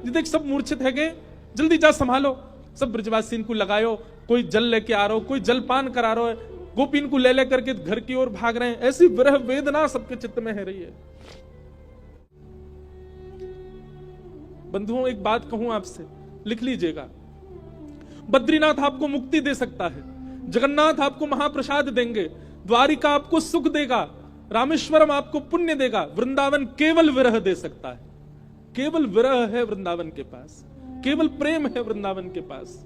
जी देख सब मूर्छित है गए, जल्दी जा संभालो। सब ब्रजवासी इनको लगायो, कोई जल लेके आ रहा हो, कोई जलपान करा रहा है, गोपी इनको ले लेकर के घर की ओर भाग रहे हैं। ऐसी विरह वेदना सबके चित्त में है रही है। बंधुओं एक बात कहूं आपसे, लिख लीजिएगा। बद्रीनाथ आपको मुक्ति दे सकता है, जगन्नाथ आपको महाप्रसाद देंगे, द्वारिका आपको सुख देगा, रामेश्वरम आपको पुण्य देगा, वृंदावन केवल विरह दे सकता है। केवल विरह है वृंदावन के पास, केवल प्रेम है वृंदावन के पास।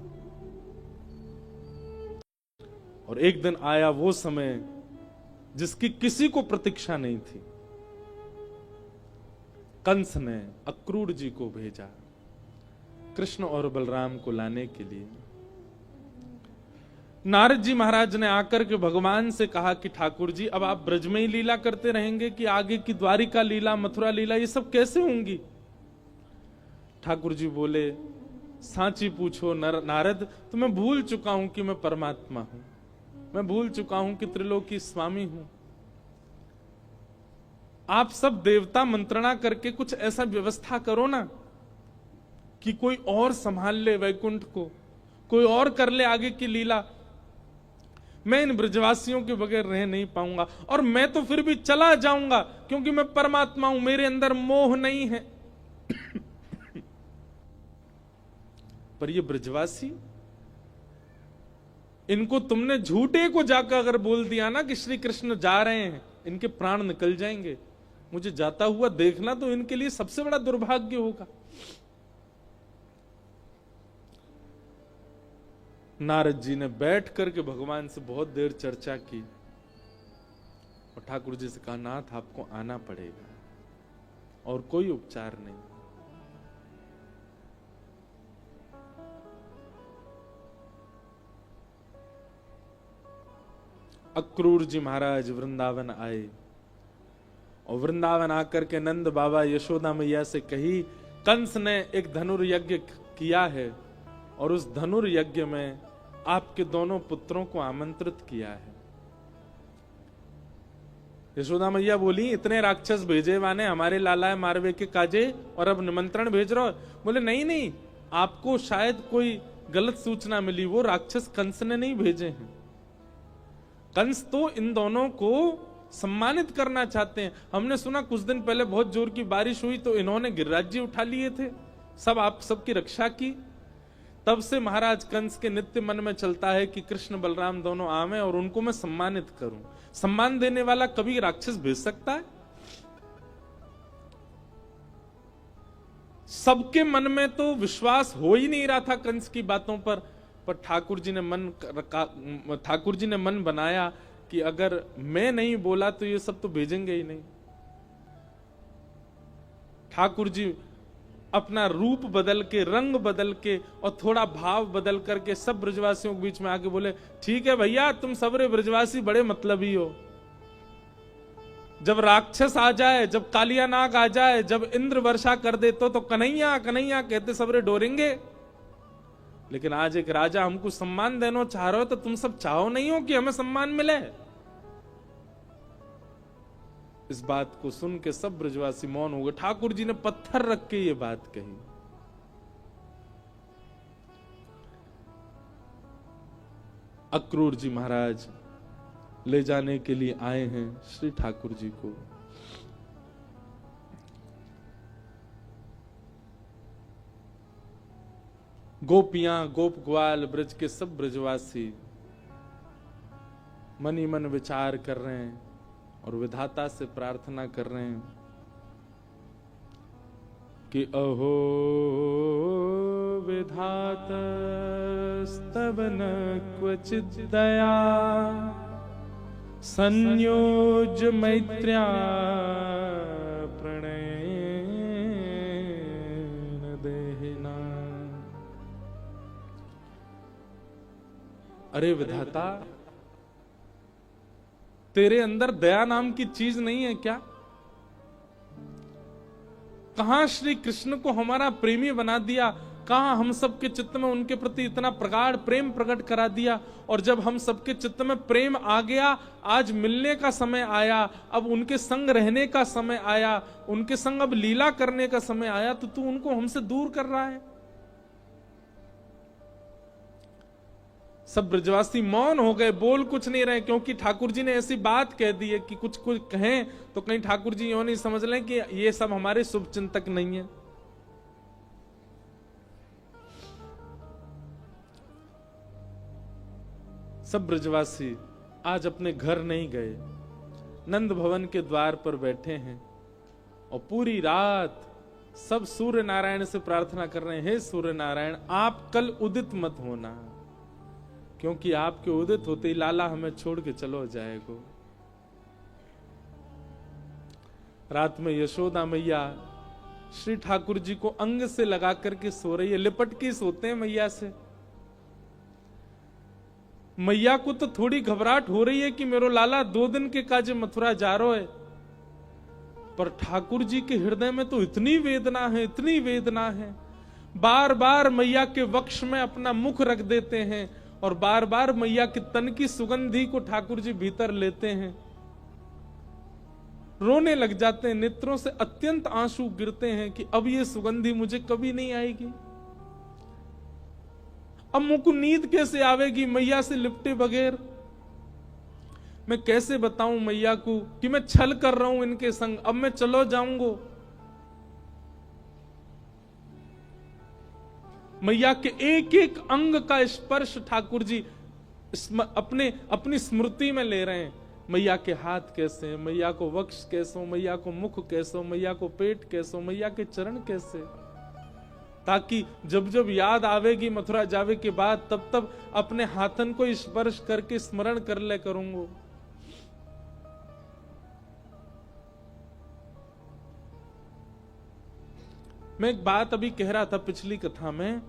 और एक दिन आया वो समय जिसकी किसी को प्रतीक्षा नहीं थी। कंस ने अक्रूर जी को भेजा कृष्ण और बलराम को लाने के लिए। नारद जी महाराज ने आकर के भगवान से कहा कि ठाकुर जी अब आप ब्रज में ही लीला करते रहेंगे कि आगे की द्वारिका लीला, मथुरा लीला ये सब कैसे होंगी? ठाकुर जी बोले, सांची पूछो नारद, तो मैं भूल चुका हूं कि मैं परमात्मा हूं, मैं भूल चुका हूं कि त्रिलोकी स्वामी हूं। आप सब देवता मंत्रणा करके कुछ ऐसा व्यवस्था करो ना कि कोई और संभाल ले वैकुंठ को, कोई और कर ले आगे की लीला। मैं इन ब्रजवासियों के बगैर रह नहीं पाऊंगा, और मैं तो फिर भी चला जाऊंगा क्योंकि मैं परमात्मा हूं, मेरे अंदर मोह नहीं है। पर ये ब्रजवासी, इनको तुमने झूठे को जाकर अगर बोल दिया ना कि श्री कृष्ण जा रहे हैं, इनके प्राण निकल जाएंगे। मुझे जाता हुआ देखना तो इनके लिए सबसे बड़ा दुर्भाग्य होगा। नारद जी ने बैठ करके भगवान से बहुत देर चर्चा की और ठाकुर जी से कहा, नाथ आपको आना पड़ेगा और कोई उपचार नहीं। अक्रूर जी महाराज वृंदावन आए और वृंदावन आकर के नंद बाबा यशोदा मैया से कही, कंस ने एक धनुर्यज्ञ किया है और उस धनुर्यज्ञ में आपके दोनों पुत्रों को आमंत्रित किया है। यशोदा मैया बोली, इतने राक्षस भेजे वाने हमारे लाला मारवे के काजे और अब निमंत्रण भेज रहे हो? बोले नहीं नहीं, आपको शायद कोई गलत सूचना मिली, वो राक्षस कंस ने नहीं भेजे हैं। कंस तो इन दोनों को सम्मानित करना चाहते हैं। हमने सुना कुछ दिन पहले बहुत जोर की बारिश हुई तो इन्होंने गिरिराज्य उठा लिए थे, सब आप सबकी रक्षा की। तब से महाराज कंस के नित्य मन में चलता है कि कृष्ण बलराम दोनों आवे और उनको मैं सम्मानित करूं। सम्मान देने वाला कभी राक्षस भेज सकता है? सबके मन में तो विश्वास हो ही नहीं रहा था कंस की बातों पर ठाकुर जी ने मन बनाया कि अगर मैं नहीं बोला तो ये सब तो भेजेंगे ही नहीं। ठाकुर जी अपना रूप बदल के, रंग बदल के और थोड़ा भाव बदल करके सब ब्रजवासियों के बीच में आके बोले, ठीक है भैया, तुम सबरे ब्रजवासी बड़े मतलबी हो। जब राक्षस आ जाए, जब कालिया नाग आ जाए, जब इंद्र वर्षा कर दे तो कन्हैया कन्हैया कहते सबरे डोरेंगे। लेकिन आज एक राजा हमको सम्मान देना चाह रहे हो तो तुम सब चाहो नहीं हो कि हमें सम्मान मिले? इस बात को सुन के सब ब्रजवासी मौन हो गए। ठाकुर जी ने पत्थर रख के ये बात कही। अक्रूर जी महाराज ले जाने के लिए आए हैं श्री ठाकुर जी को। गोपियां, गोप ग्वाल, ब्रज के सब ब्रजवासी मन ही मन विचार कर रहे हैं और विधाता से प्रार्थना कर रहे हैं कि अहो विधाता स्तवन क्वचित् दया संयोज मैत्र्या प्रणय देहिना। अरे विधाता, तेरे अंदर दया नाम की चीज नहीं है क्या? कहां श्री कृष्ण को हमारा प्रेमी बना दिया कहाँ हम सबके चित्त में उनके प्रति इतना प्रगाढ़ प्रेम प्रकट करा दिया। और जब हम सबके चित्त में प्रेम आ गया, आज मिलने का समय आया, अब उनके संग रहने का समय आया, उनके संग अब लीला करने का समय आया, तो तू उनको हमसे दूर कर रहा है। सब ब्रजवासी मौन हो गए, बोल कुछ नहीं रहे, क्योंकि ठाकुर जी ने ऐसी बात कह दी है कि कुछ कुछ कहें तो कहीं ठाकुर जी यूं नहीं समझ लें कि ये सब हमारे शुभ चिंतक नहीं है। सब ब्रजवासी आज अपने घर नहीं गए, नंद भवन के द्वार पर बैठे हैं और पूरी रात सब सूर्य नारायण से प्रार्थना कर रहे हैं, हे सूर्य नारायण आप कल उदित मत होना, क्योंकि आपके उदित होते ही लाला हमें छोड़ के चलो जाएगो। रात में यशोदा मैया श्री ठाकुर जी को अंग से लगा करके सो रही है, लिपट के सोते हैं मैया से। मैया को तो थोड़ी घबराहट हो रही है कि मेरो लाला 2 दिन के काजे मथुरा जा रहा है, पर ठाकुर जी के हृदय में तो इतनी वेदना है, इतनी वेदना है। बार बार मैया के वक्ष में अपना मुख रख देते हैं और बार बार मैया के तन की सुगंधी को ठाकुर जी भीतर लेते हैं, रोने लग जाते हैं, नेत्रों से अत्यंत आंसू गिरते हैं कि अब ये सुगंधी मुझे कभी नहीं आएगी, अब मुझको नींद कैसे आवेगी मैया से लिपटे बगैर। मैं कैसे बताऊं मैया को कि मैं छल कर रहा हूं इनके संग, अब मैं चलो जाऊंगा। मैया के एक एक अंग का स्पर्श ठाकुर जी अपनी स्मृति में ले रहे हैं। मैया के हाथ कैसे हैं, मैया को वक्ष कैसे हो, मैया को मुख कैसे हो, मैया को पेट कैसे हो, मैया के चरण कैसे, ताकि जब जब याद आवेगी मथुरा जावे के बाद तब तब अपने हाथन को स्पर्श करके स्मरण कर ले करूंगा। मैं एक बात अभी कह रहा था पिछली कथा में,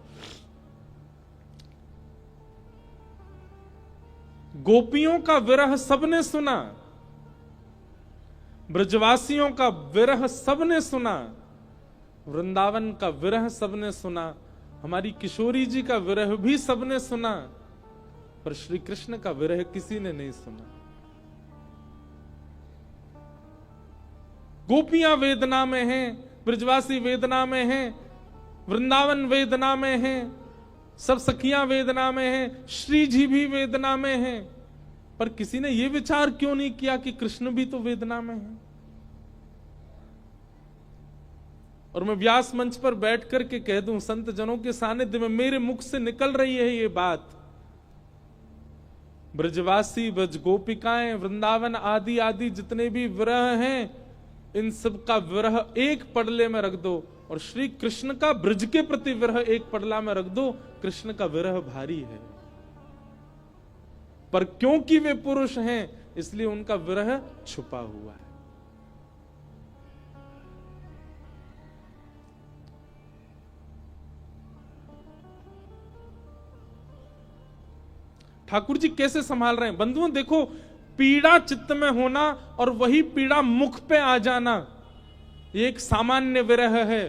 गोपियों का विरह सबने सुना, ब्रजवासियों का विरह सबने सुना, वृंदावन का विरह सबने सुना, हमारी किशोरी जी का विरह भी सबने सुना, पर श्री कृष्ण का विरह किसी ने नहीं सुना। गोपियां वेदना में हैं, ब्रजवासी वेदना में हैं, वृंदावन वेदना में हैं, सब सखियां वेदना में हैं, श्री जी भी वेदना में हैं, पर किसी ने यह विचार क्यों नहीं किया कि कृष्ण भी तो वेदना में है। और मैं व्यास मंच पर बैठ करके कह दूं, संत जनों के सानिध्य में मेरे मुख से निकल रही है ये बात, ब्रजवासी, ब्रज गोपिकाएं, वृंदावन आदि आदि जितने भी विरह हैं, इन सब का विरह एक पडले में रख दो और श्री कृष्ण का ब्रज के प्रति विरह एक पडला में रख दो। कृष्ण का विरह भारी है, पर क्योंकि वे पुरुष हैं इसलिए उनका विरह छुपा हुआ है। ठाकुर जी कैसे संभाल रहे हैं बंधुओं, देखो पीड़ा चित्त में होना और वही पीड़ा मुख पे आ जाना ये एक सामान्य विरह है,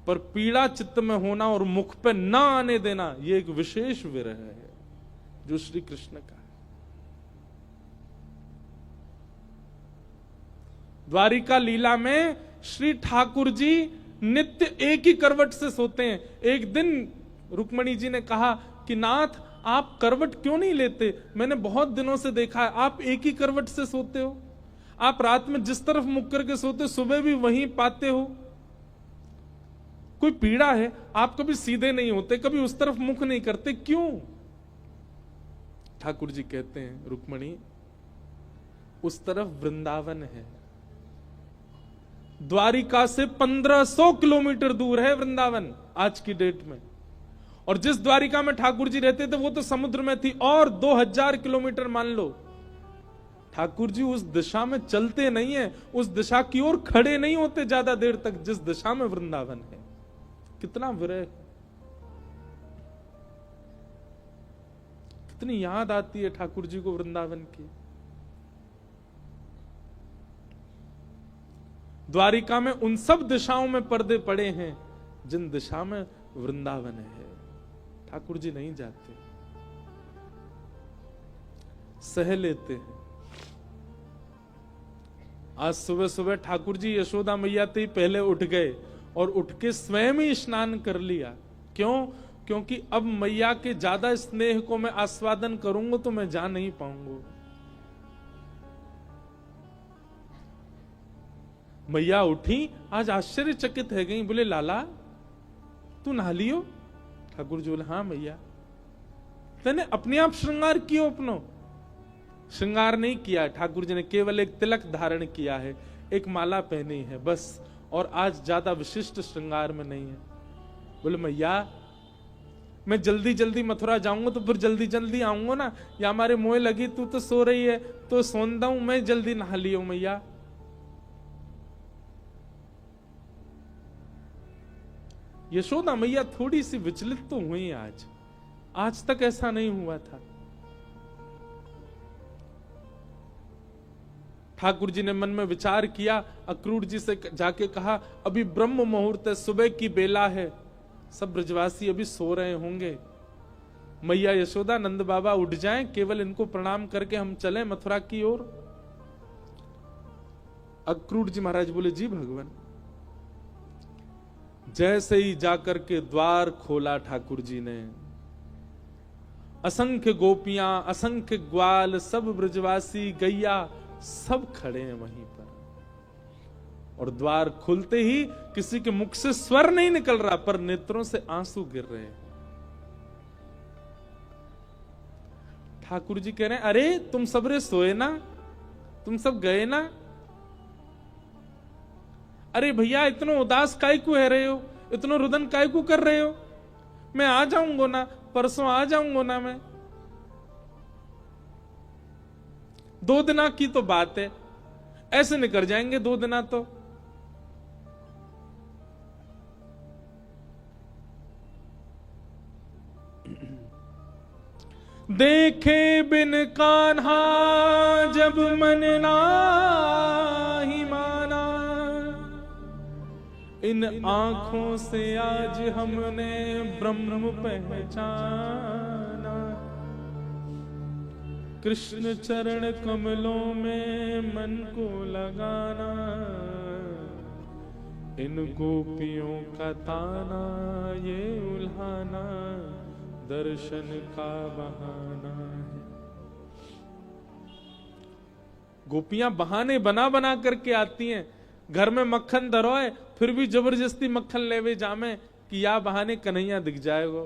पर पीड़ा चित्त में होना और मुख पे न आने देना ये एक विशेष विरह है जो श्री कृष्ण का है। द्वारिका लीला में श्री ठाकुर जी नित्य एक ही करवट से सोते हैं। एक दिन रुक्मणी जी ने कहा कि नाथ आप करवट क्यों नहीं लेते, मैंने बहुत दिनों से देखा है आप एक ही करवट से सोते हो, आप रात में जिस तरफ मुख करके सोते सुबह भी वहीं पाते हो, कोई पीड़ा है, आप कभी सीधे नहीं होते, कभी उस तरफ मुख नहीं करते, क्यों? ठाकुर जी कहते हैं रुक्मणी उस तरफ वृंदावन है, द्वारिका से 1500 किलोमीटर दूर है वृंदावन आज की डेट में, और जिस द्वारिका में ठाकुर जी रहते थे वो तो समुद्र में थी और 2000 किलोमीटर मान लो। ठाकुर जी उस दिशा में चलते नहीं है, उस दिशा की ओर खड़े नहीं होते ज्यादा देर तक जिस दिशा में वृंदावन है। कितना विरह, कितनी याद आती है ठाकुर जी को वृंदावन की। द्वारिका में उन सब दिशाओं में पर्दे पड़े हैं जिन दिशा में वृंदावन है। ठाकुर जी नहीं जाते, सह लेते हैं। आज सुबह सुबह ठाकुर जी यशोदा मैया ते पहले उठ गए और उठ के स्वयं ही स्नान कर लिया। क्यों? क्योंकि अब मैया के ज्यादा स्नेह को मैं आस्वादन करूंगा तो मैं जा नहीं पाऊंगा। मैया उठी, आज आश्चर्यचकित है गई, बोले लाला तू नहा लियो? ठाकुर जी बोले हाँ मैया। तने अपने आप श्रृंगार कियो अपनो? श्रृंगार नहीं किया ठाकुर जी ने, केवल एक तिलक धारण किया है, एक माला पहनी है बस, और आज ज्यादा विशिष्ट श्रृंगार में नहीं है। बोले मैया मैं जल्दी जल्दी मथुरा जाऊंगा तो फिर जल्दी जल्दी आऊंगा ना, या हमारे मोह लगी, तू तो सो रही है तो सोंदा हूं, मैं जल्दी नहा लियो मैया। यशोदा मैया थोड़ी सी विचलित तो हुई आज तक ऐसा नहीं हुआ था। ठाकुर जी ने मन में विचार किया, अक्रूर जी से जाके कहा अभी ब्रह्म मुहूर्त है, सुबह की बेला है, सब ब्रजवासी अभी सो रहे होंगे, मैया यशोदा नंद बाबा उठ जाएं, केवल इनको प्रणाम करके हम चलें मथुरा की ओर। अक्रूर जी महाराज बोले जी भगवान। जैसे ही जाकर के द्वार खोला ठाकुर जी ने, असंख्य गोपियां, असंख्य ग्वाल, सब ब्रजवासी, गैया सब खड़े हैं वहीं पर। और द्वार खुलते ही किसी के मुख से स्वर नहीं निकल रहा, पर नेत्रों से आंसू गिर रहे हैं। ठाकुर जी कह रहे हैं अरे तुम सबरे सोए ना, तुम सब गए ना? अरे भैया इतना उदास काय को है रहे हो, इतना रुदन काय को कर रहे हो? मैं आ जाऊंगा ना, परसों आ जाऊंगा ना मैं। 2 दिना की तो बात है, ऐसे निकल जाएंगे 2 दिना तो। देखे बिन कान्हा जब मन नाही माना, इन आंखों से आज हमने ब्रह्म पहचाना। कृष्ण चरण कमलों में मन को लगाना, इन गोपियों का ताना ये उल्हाना, दर्शन का बहाना है। गोपियां बहाने बना बना करके आती हैं। घर में मक्खन धरोए फिर भी जबरदस्ती मक्खन लेवे जामे कि या बहाने कन्हैया दिख जाएगा।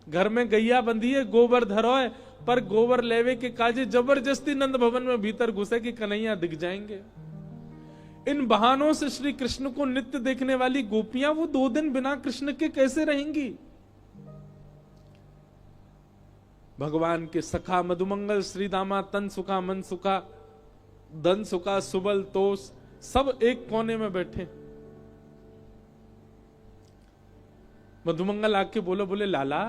घर में गैया बंधी है, गोबर धरोए, पर गोबर लेवे के काजे जबरदस्ती नंद भवन में भीतर घुसे कि कन्हैया दिख जाएंगे। इन बहानों से श्री कृष्ण को नित्य देखने वाली गोपियां वो 2 दिन बिना कृष्ण के कैसे रहेंगी? भगवान के सखा मधुमंगल श्री दामा, तन सुखा मन सुखा, धन सुखा, सुबल तोष, सब एक कोने में बैठे। मधुमंगल आके बोले लाला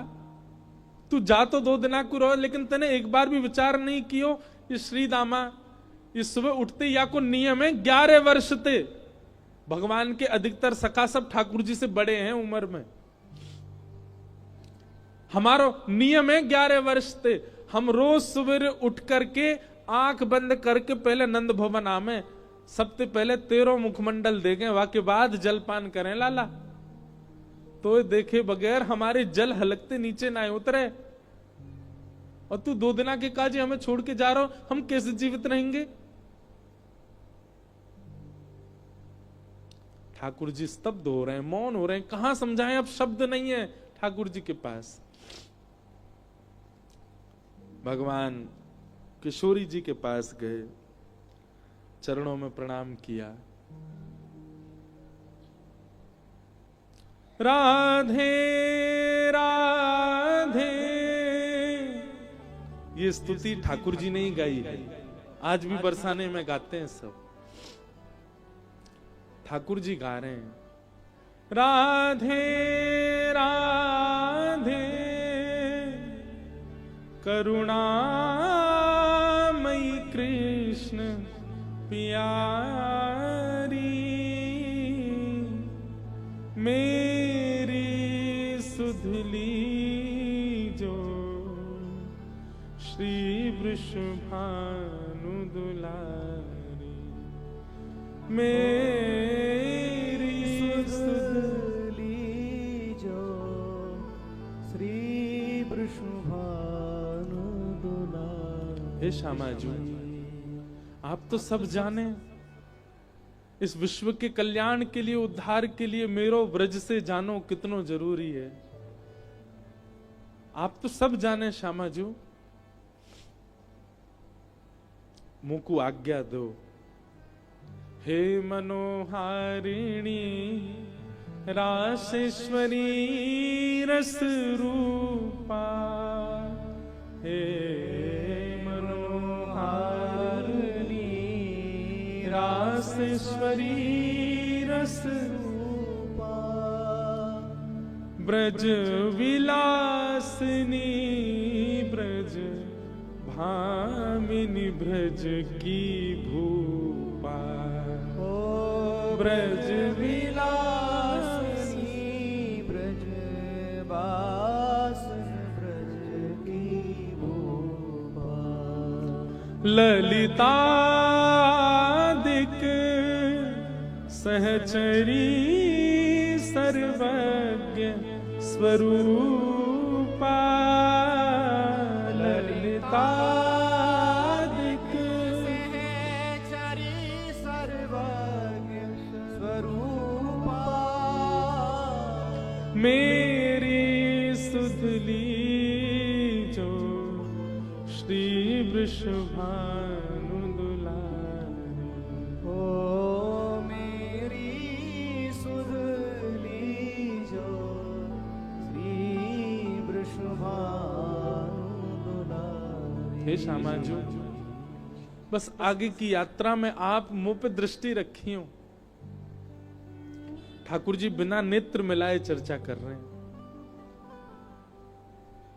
तू जा तो 2 दिना को रहो, लेकिन तने एक बार भी विचार नहीं कियो ये श्री दामा ये सुबह उठते या को नियम है 11 वर्ष थे। भगवान के अधिकतर सखा सब ठाकुर जी से बड़े हैं उम्र में। हमारा नियम है 11 वर्ष थे। हम रोज सवेरे उठ करके आंख बंद करके पहले नंद भवन आमे, सबसे पहले 13 मुखमंडल देखें, वाके बाद जलपान करें लाला। तो देखे बगैर हमारे जल हलकते नीचे ना उतरे। और तू 2 दिना के काजे हमें छोड़ के जा रहा हो, हम कैसे जीवित रहेंगे? ठाकुर जी स्तब्ध हो रहे हैं, मौन हो रहे हैं। कहां समझाएं, अब शब्द नहीं है ठाकुर जी के पास। भगवान किशोरी जी के पास गए, चरणों में प्रणाम किया। राधे राधे, ये स्तुति ठाकुर जी ने ही गाई है, आज भी बरसाने में गाते हैं सब। ठाकुर जी गा रहे हैं राधे राधे करुणामयी कृष्ण प्यारी, मेरी सुध लीजो श्री वृषभानु दुलारी, मेरी सुध लीजो श्री वृषभानु दुलारी। हे श्यामा जी, आप तो सब जाने, इस विश्व के कल्याण के लिए, उद्धार के लिए मेरो व्रज से जानो कितनो जरूरी है। आप तो सब जाने श्यामा जी, मुझ को आज्ञा दो। हे मनोहारिणी रासेश्वरी रस रूपा, हे रासेश्वरी रस रूपा, ब्रज विलासिनी ब्रज भामिनी ब्रज की भूपा, ब्रज विलासिनी ब्रज वासन ब्रज की भूपा, ललिता सहचरी सर्वज्ञ स्वरूपा, ललितादिक सहचरी सर्वज्ञ स्वरूपा, मेरी सुध लीजो श्री वृषभानु दुलारी। हे श्यामा जी, बस आगे की यात्रा में आप मुंह पे दृष्टि रखी हो। ठाकुर जी बिना नेत्र मिलाए चर्चा कर रहे हैं।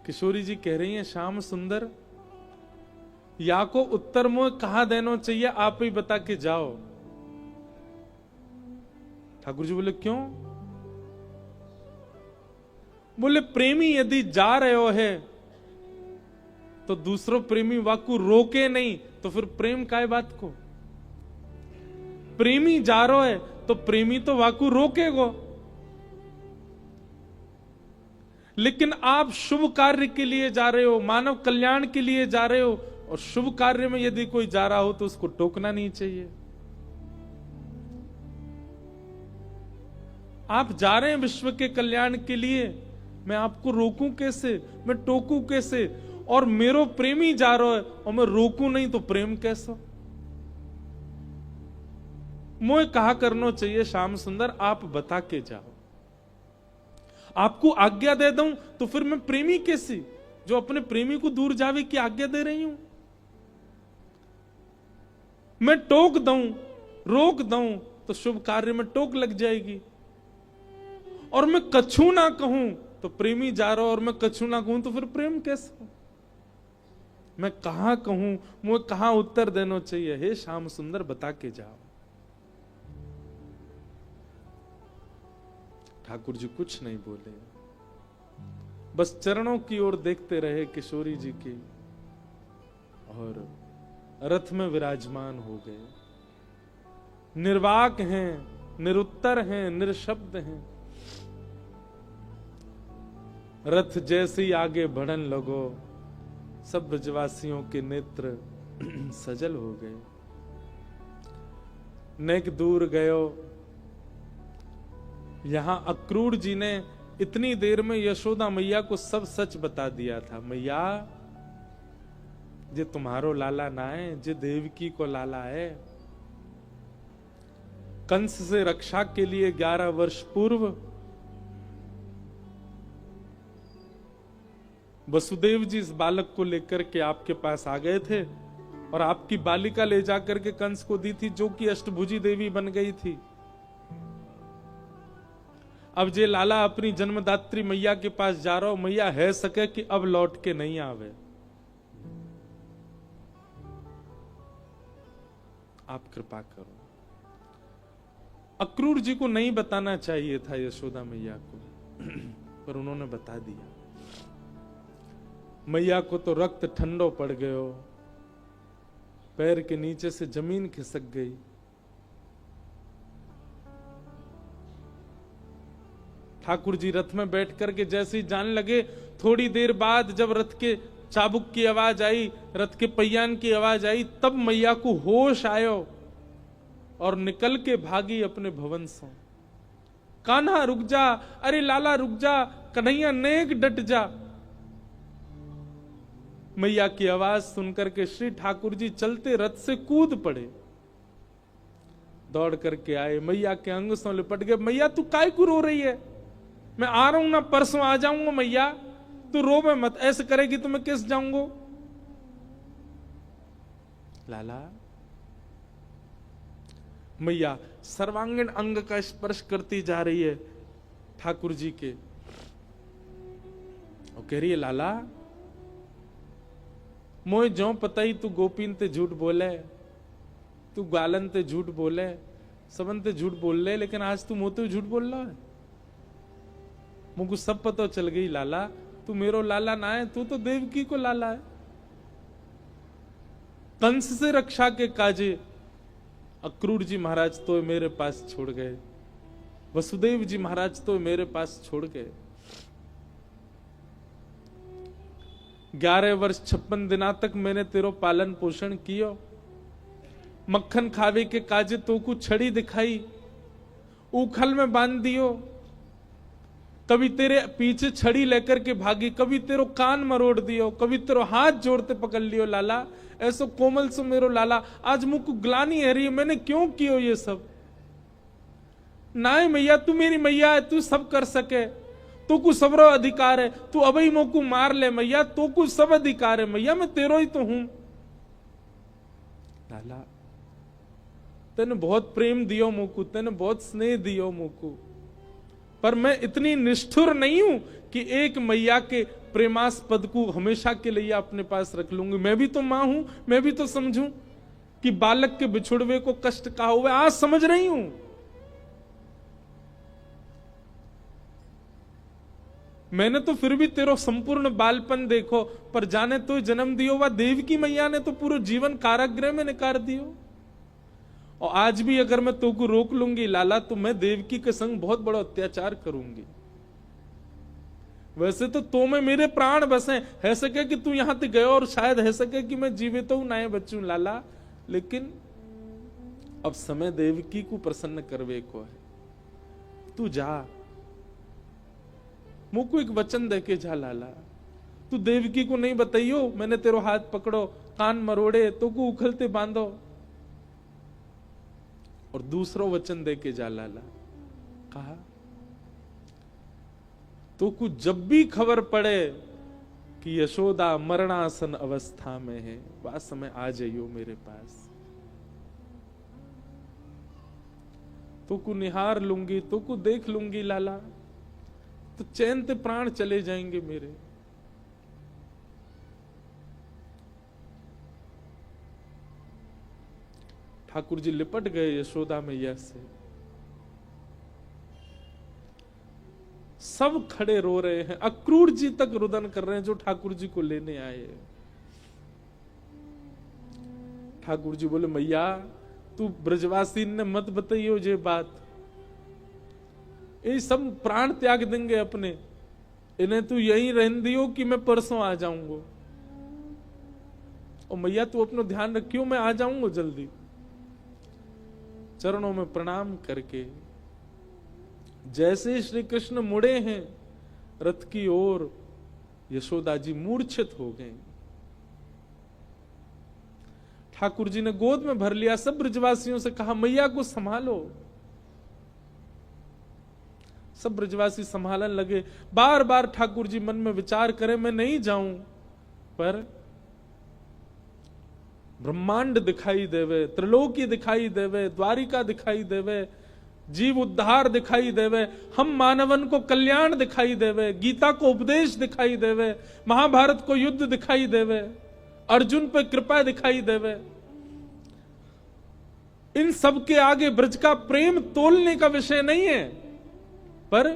किशोरी जी कह रही हैं, श्याम सुंदर या को उत्तर मुंह कहां देना चाहिए, आप ही बता के जाओ। ठाकुर जी बोले क्यों? बोले प्रेमी यदि जा रहे हो है तो दूसरो प्रेमी वाकू रोके नहीं, तो फिर प्रेम काय बात को? प्रेमी जा रहा है तो प्रेमी तो वाकू रोकेगो, लेकिन आप शुभ कार्य के लिए जा रहे हो, मानव कल्याण के लिए जा रहे हो, और शुभ कार्य में यदि कोई जा रहा हो तो उसको टोकना नहीं चाहिए। आप जा रहे हैं विश्व के कल्याण के लिए, मैं आपको रोकूं कैसे, मैं टोकूं कैसे? और मेरो प्रेमी जा रहा है और मैं रोकूं नहीं तो प्रेम कैसा? मुझे कहा करना चाहिए श्याम सुंदर, आप बता के जाओ। आपको आज्ञा दे दूं तो फिर मैं प्रेमी कैसी, जो अपने प्रेमी को दूर जावे की आज्ञा दे रही हूं? मैं टोक दूं, रोक दूं तो शुभ कार्य में टोक लग जाएगी। और मैं कछु ना कहूं तो प्रेमी जा रहा हो, और मैं कछु ना कहूं तो फिर प्रेम कैसा? मैं कहां कहूं, मुझे कहां उत्तर देना चाहिए? हे श्याम सुंदर बता के जाओ। ठाकुर जी कुछ नहीं बोले, बस चरणों की ओर देखते रहे किशोरी जी की, और रथ में विराजमान हो गए। निर्वाक हैं, निरुत्तर हैं, निरशब्द हैं। रथ जैसे ही आगे बढ़न लगो, सब ब्रजवासियों के नेत्र सजल हो गए। नेक दूर गयो, यहां अक्रूर जी ने इतनी देर में यशोदा मैया को सब सच बता दिया था। मैया, जे तुम्हारो लाला ना है, जे देवकी को लाला है। कंस से रक्षा के लिए 11 वर्ष पूर्व वसुदेव जी इस बालक को लेकर के आपके पास आ गए थे, और आपकी बालिका ले जाकर के कंस को दी थी, जो कि अष्टभुजी देवी बन गई थी। अब जे लाला अपनी जन्मदात्री मैया के पास जा रहा हो, मैया है सके कि अब लौट के नहीं आवे। आप कृपा करो। अक्रूर जी को नहीं बताना चाहिए था यशोदा मैया को। पर उन्होंने बता दिया। मैया को तो रक्त ठंडो पड़ गयो, पैर के नीचे से जमीन खिसक गई। ठाकुर जी रथ में बैठ करके जैसे ही जाने लगे, थोड़ी देर बाद जब रथ के चाबुक की आवाज आई, रथ के पहियान की आवाज आई, तब मैया को होश आयो और निकल के भागी अपने भवन से। कान्हा रुक जा, अरे लाला रुक जा, कन्हैया नेक डट जा। मैया की आवाज सुनकर के श्री ठाकुर जी चलते रथ से कूद पड़े, दौड़ करके आए, मैया के अंग से लिपट गए। मैया तू काय को रो रही है? मैं आ रहा हूं ना, परसों आ जाऊंगा। मैया तू रोवे मत, ऐसे करेगी तो मैं किस जाऊंगा? लाला, मैया सर्वांगीण अंग का स्पर्श करती जा रही है ठाकुर जी के, और कह रही है लाला मोए जो पता ही तू गोपीन ते झूठ बोले, तू गालन ते झूठ बोले, सबन ते झूठ बोल ले, लेकिन आज तू मोते झूठ बोल रहा है। मुझको सब पता चल गई लाला, तू मेरो लाला ना है, तू तो देवकी को लाला है। कंस से रक्षा के काजे अक्रूर जी महाराज तो मेरे पास छोड़ गए, वसुदेव जी महाराज तो मेरे पास छोड़ गए। 11 वर्ष 56 दिना तक मैंने तेरो पालन पोषण कियो, मक्खन खावे के काजे तो को छड़ी दिखाई, उखल में बांध दियो, कभी तेरे पीछे छड़ी लेकर के भागी, कभी तेरो कान मरोड़ दियो, कभी तेरो हाथ जोड़ते पकड़ लियो लाला, ऐसो कोमल सो मेरो लाला। आज मुझको ग्लानी है रही है, मैंने क्यों कियो ये सब? नाय मैया तू मेरी मैया है, तू सब कर सके, तो को सबरो अधिकार है, तू अबई मोकू मार ले मैया, तो को सब अधिकार है मैया, मैं तेरो ही तो हूं। लाला तेने बहुत प्रेम दियो मोकू, तेने बहुत स्नेह दियो मोकू, पर मैं इतनी निष्ठुर नहीं हूं कि एक मैया के प्रेमास्पद को हमेशा के लिए अपने पास रख लूंगी। मैं भी तो मां हूं, मैं भी तो समझूं कि बालक के बिछुड़वे को कष्ट कहा हुआ, आज समझ रही हूं। मैंने तो फिर भी तेरो संपूर्ण बालपन देखो, पर जाने तो जन्म दियो वा देवकी मैया ने तो पूरा जीवन कारागृह में निकाल दियो। और आज भी अगर मैं तो को रोक लूंगी लाला, तो मैं देवकी के संग बहुत बड़ा अत्याचार करूंगी। वैसे तो में मेरे प्राण बसे, है सके कि तू यहां तक गयो और शायद है सके कि मैं जीवित हूं ना बच्चू लाला, लेकिन अब समय देवकी को प्रसन्न करवे को है। तू जा, मुझको एक वचन देके जा लाला, तू देवकी को नहीं बताइयो मैंने तेरो हाथ पकड़ो, कान मरोड़े, तो को उखलते बांधो, और दूसरो वचन देके जा लाला। कहा तो कुछ जब भी खबर पड़े कि यशोदा मरणासन अवस्था में है, वह समय आ जाइयो मेरे पास, तो को निहार लूंगी, तो को देख लूंगी लाला, तो चैन ते प्राण चले जाएंगे मेरे। ठाकुर जी लिपट गए यशोदा मैया से, सब खड़े रो रहे हैं, अक्रूर जी तक रुदन कर रहे हैं जो ठाकुर जी को लेने आए। ठाकुर जी बोले मैया तू ब्रजवासी ने मत बताइयो ये बात, ये सब प्राण त्याग देंगे अपने, इन्हें तू यहीं रहने दियो कि मैं परसों आ जाऊंगा। और मैया तू अपना ध्यान रखियो, मैं आ जाऊंगा जल्दी। चरणों में प्रणाम करके जैसे श्री कृष्ण मुड़े हैं रथ की ओर, यशोदा जी मूर्छित हो गए। ठाकुर जी ने गोद में भर लिया, सब ब्रजवासियों से कहा मैया को संभालो। सब ब्रजवासी संभालने लगे। बार बार ठाकुर जी मन में विचार करें मैं नहीं जाऊं, पर ब्रह्मांड दिखाई देवे, त्रिलोकी दिखाई देवे, द्वारिका दिखाई देवे, जीव उद्धार दिखाई देवे, हम मानवन को कल्याण दिखाई देवे, गीता को उपदेश दिखाई देवे, महाभारत को युद्ध दिखाई देवे, अर्जुन पर कृपा दिखाई देवे। इन सब के आगे ब्रज का प्रेम तोलने का विषय नहीं है, पर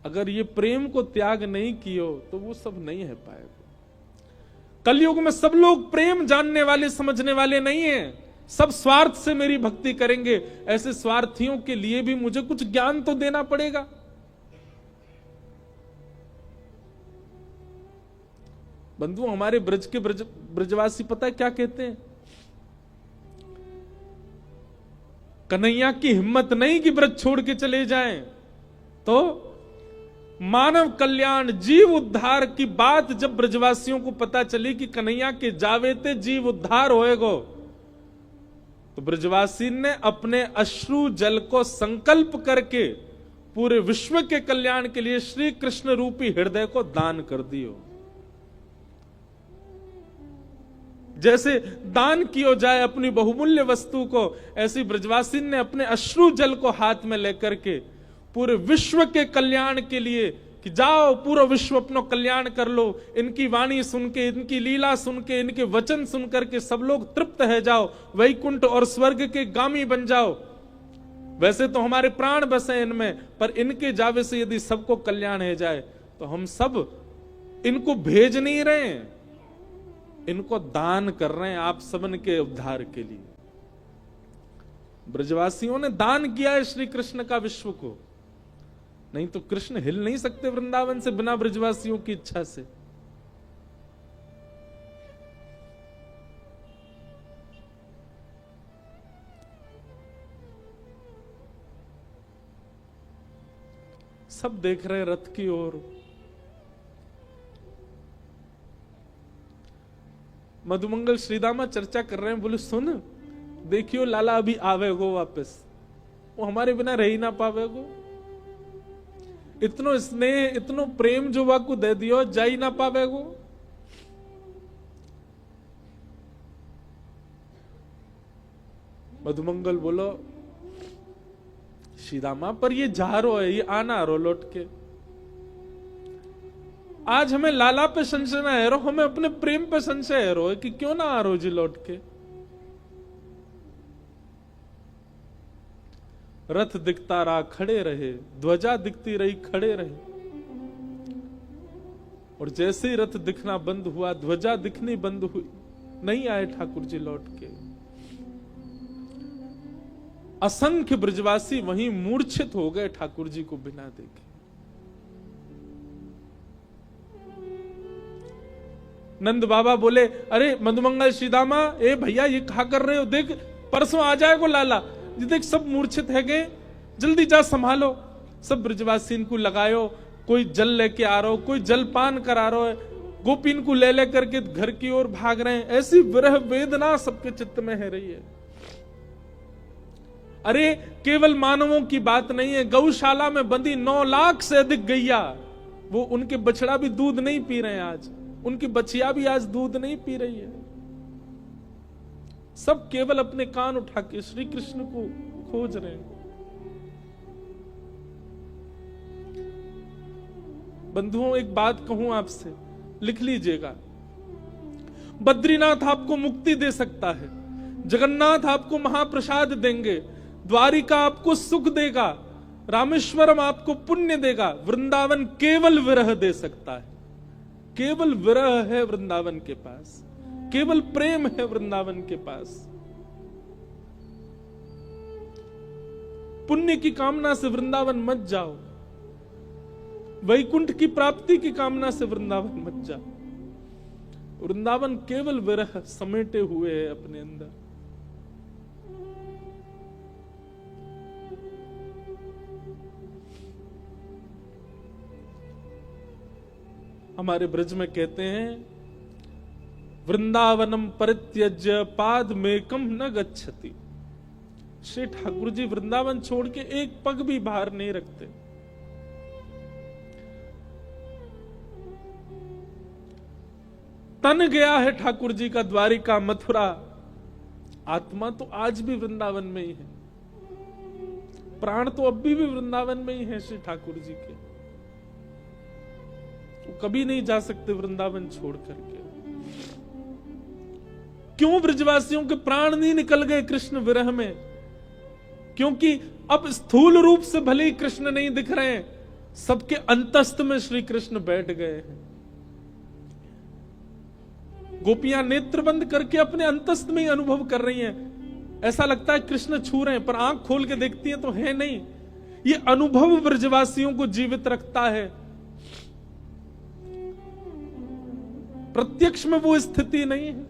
अगर ये प्रेम को त्याग नहीं कियो तो वो सब नहीं है पाएगा। कलयुग में सब लोग प्रेम जानने वाले समझने वाले नहीं हैं, सब स्वार्थ से मेरी भक्ति करेंगे। ऐसे स्वार्थियों के लिए भी मुझे कुछ ज्ञान तो देना पड़ेगा। बंधु, हमारे ब्रज के ब्रजवासी पता है क्या कहते हैं? कन्हैया की हिम्मत नहीं कि ब्रज छोड़ के चले जाएं, तो मानव कल्याण जीव उद्धार की बात जब ब्रजवासियों को पता चली कि कन्हैया के जावेते जीव उद्धार होएगो, तो ब्रजवासी ने अपने अश्रु जल को संकल्प करके पूरे विश्व के कल्याण के लिए श्री कृष्ण रूपी हृदय को दान कर दियो। जैसे दान कियो जाए अपनी बहुमूल्य वस्तु को, ऐसी ब्रजवासी ने अपने अश्रु जल को हाथ में लेकर के पूरे विश्व के कल्याण के लिए कि जाओ पूरा विश्व अपना कल्याण कर लो, इनकी वाणी सुन के, इनकी लीला सुन के, इनके वचन सुन करके सब लोग तृप्त है जाओ, वैकुंठ और स्वर्ग के गामी बन जाओ। वैसे तो हमारे प्राण बसे इनमें, पर इनके जावे से यदि सबको कल्याण है जाए तो हम सब इनको भेज नहीं रहे हैं, इनको दान कर रहे हैं आप सबन के उद्धार के लिए। ब्रजवासियों ने दान किया है श्री कृष्ण का विश्व को, नहीं तो कृष्ण हिल नहीं सकते वृंदावन से बिना ब्रजवासियों की इच्छा से। सब देख रहे रथ की ओर। मधुमंगल श्रीदामा चर्चा कर रहे हैं, बोले सुन देखियो लाला अभी आवेगो वापस, वो हमारे बिना रह ही ना पावेगो। इतनो स्नेह इतनो प्रेम जो वाकू दे दियो, जा ही ना पावेगो। मधुमंगल बोलो श्रीदामा पर ये जा रो है, ये आना रो लौट के। आज हमें लाला पे संशय ना है रो, हमें अपने प्रेम पे संशय है रो कि क्यों ना आ रो जी लौट के। रथ दिखता रहा खड़े रहे, ध्वजा दिखती रही खड़े रहे, और जैसे ही रथ दिखना बंद हुआ, ध्वजा दिखनी बंद हुई, नहीं आए ठाकुर जी लौट के। असंख्य ब्रजवासी वहीं मूर्छित हो गए ठाकुर जी को बिना देखे। नंद बाबा बोले अरे मधुमंगल श्रीदामा, ए भैया ये कहा कर रहे हो, देख परसों आ जाएगो लाला, ये देख सब मूर्छित है गए, जल्दी जा संभालो। सब ब्रजवासी इनको लगायो, कोई जल लेके आ रहा हो, कोई जलपान करा रहा है, गोपीन को ले करके घर की ओर भाग रहे हैं। ऐसी विरह वेदना सबके चित्त में है रही है। अरे केवल मानवों की बात नहीं है, गौशाला में बंदी 9 लाख से अधिक गैया, वो उनके बछड़ा भी दूध नहीं पी रहे हैं आज, उनकी बच्चियां भी आज दूध नहीं पी रही है। सब केवल अपने कान उठा के श्री कृष्ण को खोज रहे हैं। बंधुओं एक बात कहूं आपसे, लिख लीजिएगा, बद्रीनाथ आपको मुक्ति दे सकता है, जगन्नाथ आपको महाप्रसाद देंगे, द्वारिका आपको सुख देगा, रामेश्वरम आपको पुण्य देगा, वृंदावन केवल विरह दे सकता है। केवल विरह है वृंदावन के पास, केवल प्रेम है वृंदावन के पास। पुण्य की कामना से वृंदावन मत जाओ, वैकुंठ की प्राप्ति की कामना से वृंदावन मत जाओ। वृंदावन केवल विरह समेटे हुए है अपने अंदर। हमारे ब्रज में कहते हैं, वृंदावनम परित्यज्य पाद मेकम न गच्छति। श्री ठाकुर जी वृंदावन छोड़ के एक पग भी बाहर नहीं रखते। तन गया है ठाकुर जी का द्वारिका मथुरा, आत्मा तो आज भी वृंदावन में ही है, प्राण तो अभी भी वृंदावन में ही है श्री ठाकुर जी के। वो कभी नहीं जा सकते वृंदावन छोड़ करके। क्यों ब्रजवासियों के प्राण नहीं निकल गए कृष्ण विरह में? क्योंकि अब स्थूल रूप से भले ही कृष्ण नहीं दिख रहे हैं, सबके अंतस्थ में श्री कृष्ण बैठ गए हैं। गोपियां नेत्र बंद करके अपने अंतस्थ में ही अनुभव कर रही हैं। ऐसा लगता है कृष्ण छू रहे हैं, पर आंख खोल के देखती हैं तो है नहीं। ये अनुभव ब्रजवासियों को जीवित रखता है। प्रत्यक्ष में वो स्थिति नहीं है।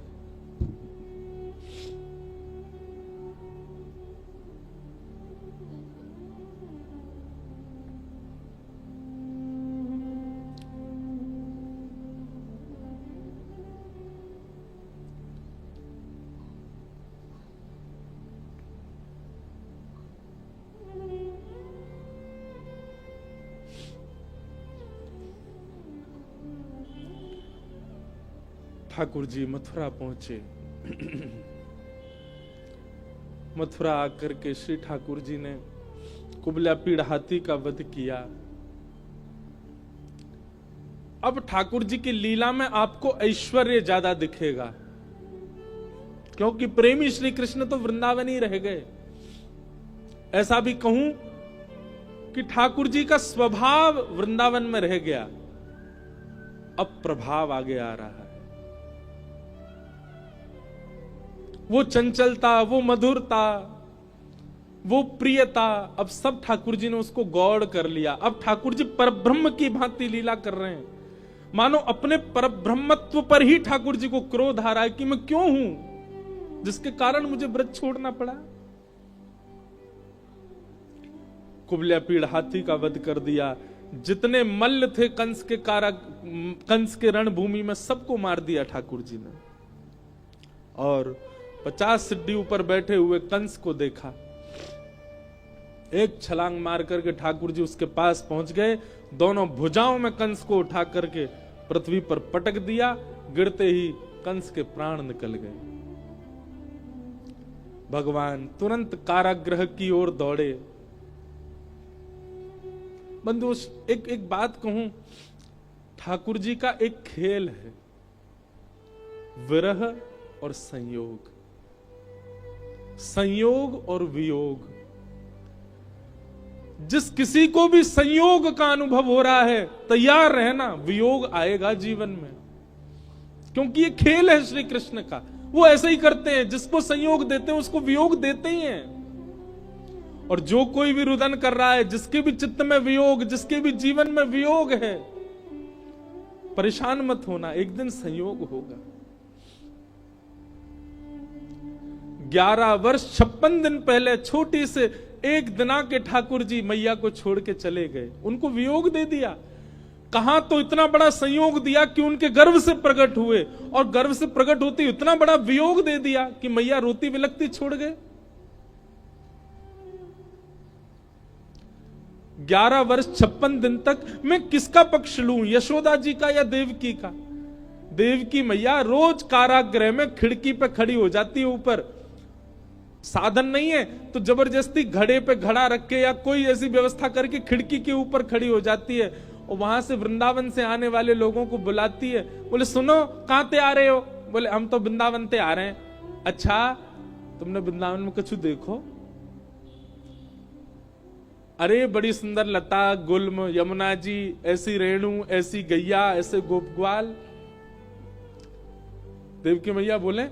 ठाकुर जी मथुरा पहुंचे। मथुरा आकर के श्री ठाकुर जी ने कुबला पीड़ हाथी का वध किया। अब ठाकुर जी की लीला में आपको ऐश्वर्य ज्यादा दिखेगा, क्योंकि प्रेमी श्री कृष्ण तो वृंदावन ही रह गए। ऐसा भी कहूं कि ठाकुर जी का स्वभाव वृंदावन में रह गया, अब प्रभाव आगे आ रहा है। वो चंचलता, वो मधुरता, वो प्रियता, अब सब ठाकुर जी ने उसको गौड़ कर लिया। अब ठाकुर जी परब्रह्म की भांति लीला कर रहे हैं, मानो अपने परब्रह्मत्व पर ही ठाकुर जी को क्रोध आ रहा है कि मैं क्यों हूं जिसके कारण मुझे ब्रज छोड़ना पड़ा। कुबला पीड़ हाथी का वध कर दिया। जितने मल्ल थे कंस के कंस के रणभूमि में, सबको मार दिया ठाकुर जी ने। और 50 सिड्डी ऊपर बैठे हुए कंस को देखा। एक छलांग मार करके ठाकुर जी उसके पास पहुंच गए। दोनों भुजाओं में कंस को उठा करके पृथ्वी पर पटक दिया। गिरते ही कंस के प्राण निकल गए। भगवान तुरंत कारागृह की ओर दौड़े। बंधु, एक बात कहूं, ठाकुर जी का एक खेल है, विरह और संयोग, संयोग और वियोग। जिस किसी को भी संयोग का अनुभव हो रहा है, तैयार रहना, वियोग आएगा जीवन में, क्योंकि ये खेल है श्री कृष्ण का। वो ऐसे ही करते हैं, जिसको संयोग देते हैं उसको वियोग देते ही हैं। और जो कोई भी रुदन कर रहा है, जिसके भी चित्त में वियोग, जिसके भी जीवन में वियोग है, परेशान मत होना, एक दिन संयोग होगा। 11 वर्ष 56 दिन पहले छोटी से एक दिना के ठाकुर जी मैया को छोड़ के चले गए। उनको वियोग दे दिया। कहां तो इतना बड़ा संयोग दिया कि उनके गर्भ से प्रकट हुए, और गर्भ से प्रकट होते इतना बड़ा वियोग दे दिया कि मैया रोती विलखती छोड़ गए। 11 वर्ष 56 दिन तक मैं किसका पक्ष लूं, यशोदा जी का या देवकी का? देवकी मैया रोज कारागृह में खिड़की पे खड़ी हो जाती है। ऊपर साधन नहीं है तो जबरदस्ती घड़े पे घड़ा रख के या कोई ऐसी व्यवस्था करके खिड़की के ऊपर खड़ी हो जाती है, और वहां से वृंदावन से आने वाले लोगों को बुलाती है। बोले सुनो, कहां ते आ रहे हो? बोले हम तो वृंदावन ते आ रहे हैं। अच्छा, तुमने वृंदावन में कुछ देखो? अरे बड़ी सुंदर लता गुल्म, यमुना जी, ऐसी रेणु, ऐसी गैया, ऐसे गोप ग्वाल। देवकी मैया बोले